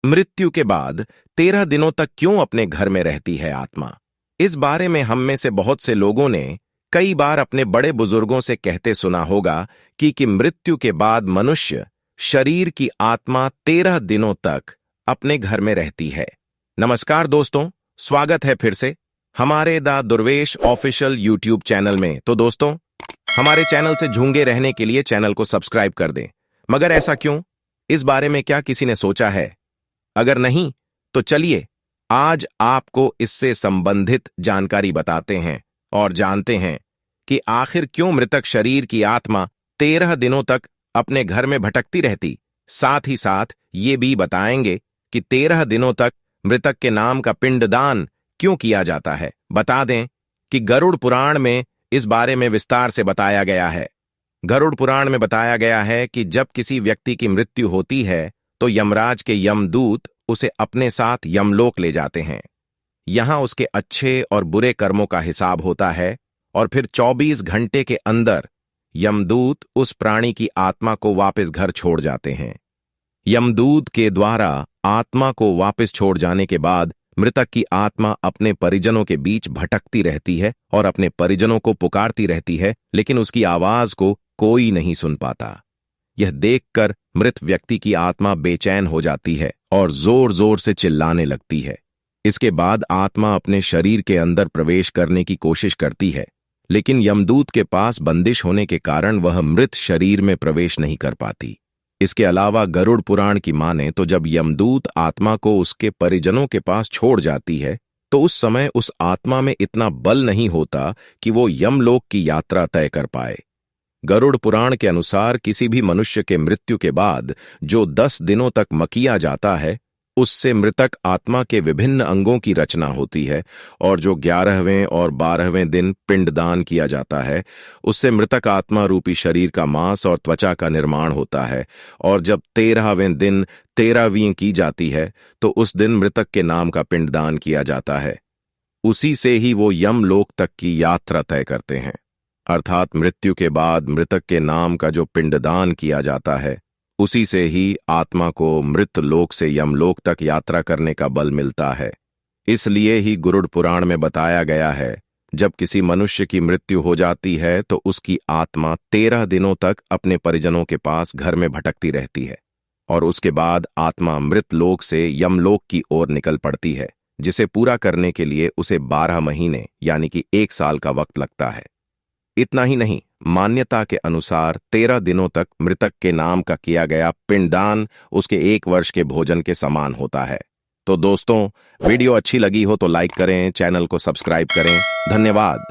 मृत्यु के बाद 13 दिनों तक क्यों अपने घर में रहती है आत्मा? इस बारे में हम में से बहुत से लोगों ने कई बार अपने बड़े बुजुर्गों से कहते सुना होगा कि मृत्यु के बाद मनुष्य शरीर की आत्मा 13 दिनों तक अपने घर में रहती है। नमस्कार दोस्तों, स्वागत है फिर से हमारे the Durvesh official YouTube channel में। तो दोस्तों, हमारे चैनल से झूंगे रहने के लिए चैनल को सब्सक्राइब कर दें। मगर ऐसा क्यों? इस बारे में क्या किसी ने सोचा है? अगर नहीं तो चलिए आज आपको इससे संबंधित जानकारी बताते हैं और जानते हैं कि आखिर क्यों मृतक शरीर की आत्मा 13 दिनों तक अपने घर में भटकती रहती। साथ ही साथ ये भी बताएंगे कि 13 दिनों तक मृतक के नाम का पिंडदान क्यों किया जाता है। बता दें कि गरुड़ पुराण में इस बारे में विस्तार से बताया गया है। गरुड़ पुराण में बताया गया है कि जब किसी व्यक्ति की मृत्यु होती है तो यमराज के यमदूत उसे अपने साथ यमलोक ले जाते हैं। यहां उसके अच्छे और बुरे कर्मों का हिसाब होता है और फिर 24 घंटे के अंदर यमदूत उस प्राणी की आत्मा को वापस घर छोड़ जाते हैं। यमदूत के द्वारा आत्मा को वापस छोड़ जाने के बाद मृतक की आत्मा अपने परिजनों के बीच भटकती रहती है और अपने परिजनों को पुकारती रहती है, लेकिन उसकी आवाज को कोई नहीं सुन पाता। यह देखकर मृत व्यक्ति की आत्मा बेचैन हो जाती है और जोर जोर से चिल्लाने लगती है। इसके बाद आत्मा अपने शरीर के अंदर प्रवेश करने की कोशिश करती है, लेकिन यमदूत के पास बंदिश होने के कारण वह मृत शरीर में प्रवेश नहीं कर पाती। इसके अलावा गरुड़ पुराण की माने तो जब यमदूत आत्मा को उसके परिजनों के पास छोड़ जाती है तो उस समय उस आत्मा में इतना बल नहीं होता कि वो यमलोक की यात्रा तय कर पाए। गरुड़ पुराण के अनुसार किसी भी मनुष्य के मृत्यु के बाद जो 10 दिनों तक मकिया जाता है उससे मृतक आत्मा के विभिन्न अंगों की रचना होती है, और जो 11वें और 12वें दिन पिंडदान किया जाता है उससे मृतक आत्मा रूपी शरीर का मांस और त्वचा का निर्माण होता है, और जब 13वें दिन 13वीं की जाती है तो उस दिन मृतक के नाम का पिंडदान किया जाता है। उसी से ही वो यमलोक तक की यात्रा तय करते हैं। अर्थात मृत्यु के बाद मृतक के नाम का जो पिंडदान किया जाता है उसी से ही आत्मा को मृत लोक से यमलोक तक यात्रा करने का बल मिलता है। इसलिए ही गरुड़ पुराण में बताया गया है जब किसी मनुष्य की मृत्यु हो जाती है तो उसकी आत्मा 13 दिनों तक अपने परिजनों के पास घर में भटकती रहती है और उसके बाद आत्मा मृत लोक से यमलोक की ओर निकल पड़ती है, जिसे पूरा करने के लिए उसे 12 महीने यानी कि 1 साल का वक्त लगता है। इतना ही नहीं, मान्यता के अनुसार 13 दिनों तक मृतक के नाम का किया गया पिंडदान उसके 1 वर्ष के भोजन के समान होता है। तो दोस्तों, वीडियो अच्छी लगी हो तो लाइक करें, चैनल को सब्सक्राइब करें। धन्यवाद।